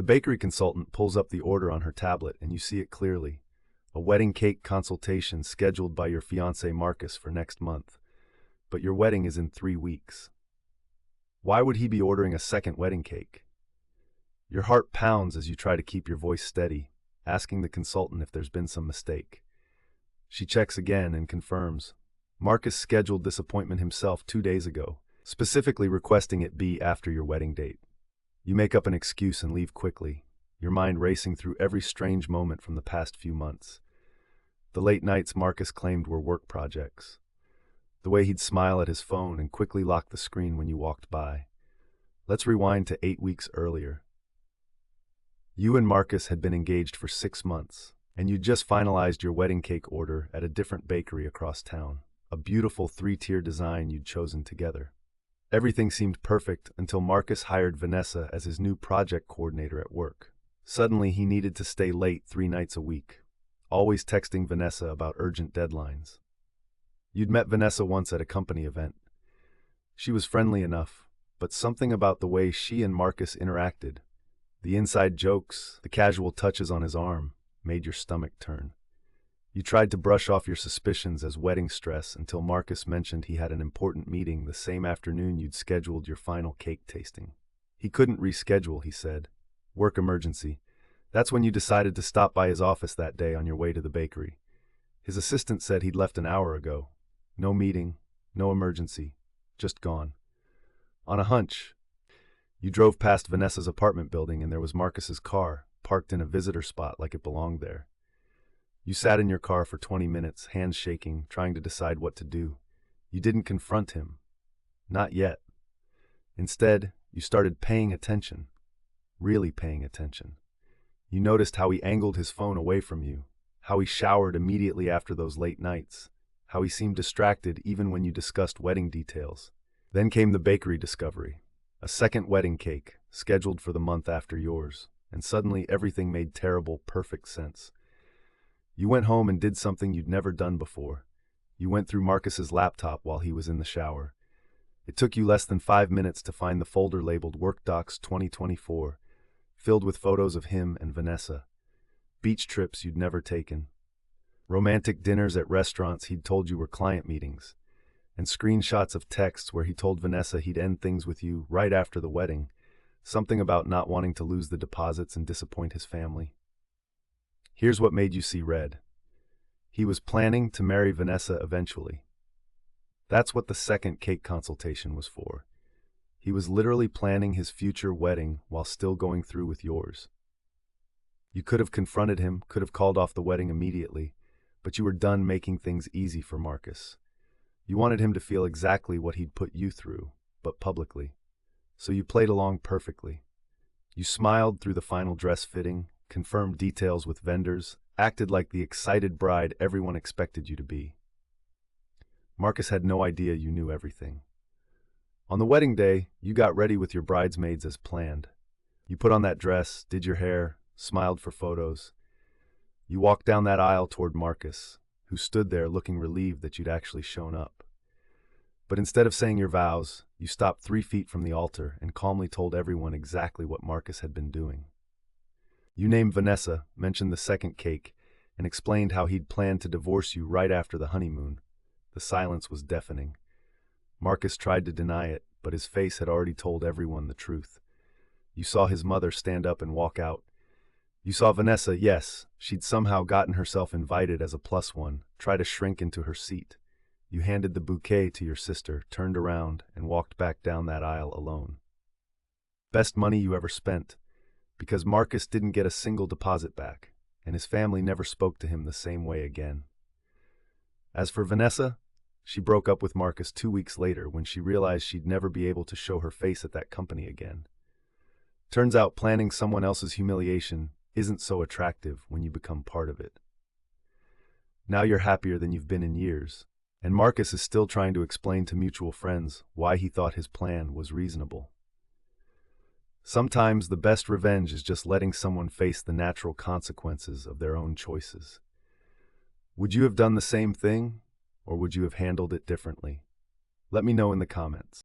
bakery consultant pulls up the order on her tablet and you see it clearly. A wedding cake consultation scheduled by your fiancé Marcus for next month. But your wedding is in 3 weeks. Why would he be ordering a second wedding cake? Your heart pounds as you try to keep your voice steady, asking the consultant if there's been some mistake. She checks again and confirms. Marcus scheduled this appointment himself 2 days ago, specifically requesting it be after your wedding date. You make up an excuse and leave quickly, your mind racing through every strange moment from the past few months. The late nights Marcus claimed were work projects. The way he'd smile at his phone and quickly lock the screen when you walked by. Let's rewind to 8 weeks earlier. You and Marcus had been engaged for 6 months, and you'd just finalized your wedding cake order at a different bakery across town, a beautiful 3-tier design you'd chosen together. Everything seemed perfect until Marcus hired Vanessa as his new project coordinator at work. Suddenly, he needed to stay late 3 nights a week, always texting Vanessa about urgent deadlines. You'd met Vanessa once at a company event. She was friendly enough, but something about the way she and Marcus interacted, the inside jokes, the casual touches on his arm, made your stomach turn. You tried to brush off your suspicions as wedding stress until Marcus mentioned he had an important meeting the same afternoon you'd scheduled your final cake tasting. He couldn't reschedule, he said. Work emergency. That's when you decided to stop by his office that day on your way to the bakery. His assistant said he'd left an hour ago. No meeting, no emergency, just gone. On a hunch, you drove past Vanessa's apartment building and there was Marcus's car, parked in a visitor spot like it belonged there. You sat in your car for 20 minutes, hands shaking, trying to decide what to do. You didn't confront him. Not yet. Instead, you started paying attention. Really paying attention. You noticed how he angled his phone away from you, how he showered immediately after those late nights, how he seemed distracted even when you discussed wedding details. Then came the bakery discovery. A second wedding cake, scheduled for the month after yours, and suddenly everything made terrible, perfect sense. You went home and did something you'd never done before. You went through Marcus's laptop while he was in the shower. It took you less than 5 minutes to find the folder labeled Work Docs 2024, filled with photos of him and Vanessa. Beach trips you'd never taken. Romantic dinners at restaurants he'd told you were client meetings. And screenshots of texts where he told Vanessa he'd end things with you right after the wedding, something about not wanting to lose the deposits and disappoint his family. Here's what made you see red. He was planning to marry Vanessa eventually. That's what the second cake consultation was for. He was literally planning his future wedding while still going through with yours. You could have confronted him, could have called off the wedding immediately, but you were done making things easy for Marcus. You wanted him to feel exactly what he'd put you through, but publicly. So you played along perfectly. You smiled through the final dress fitting, confirmed details with vendors, acted like the excited bride everyone expected you to be. Marcus had no idea you knew everything. On the wedding day, you got ready with your bridesmaids as planned. You put on that dress, did your hair, smiled for photos. You walked down that aisle toward Marcus, who stood there looking relieved that you'd actually shown up. But instead of saying your vows, you stopped 3 feet from the altar and calmly told everyone exactly what Marcus had been doing. You named Vanessa, mentioned the second cake, and explained how he'd planned to divorce you right after the honeymoon. The silence was deafening. Marcus tried to deny it, but his face had already told everyone the truth. You saw his mother stand up and walk out. You saw Vanessa, yes, she'd somehow gotten herself invited as a +1, try to shrink into her seat. You handed the bouquet to your sister, turned around, and walked back down that aisle alone. Best money you ever spent, because Marcus didn't get a single deposit back, and his family never spoke to him the same way again. As for Vanessa, she broke up with Marcus 2 weeks later when she realized she'd never be able to show her face at that company again. Turns out planning someone else's humiliation isn't so attractive when you become part of it. Now you're happier than you've been in years, and Marcus is still trying to explain to mutual friends why he thought his plan was reasonable. Sometimes the best revenge is just letting someone face the natural consequences of their own choices. Would you have done the same thing, or would you have handled it differently? Let me know in the comments.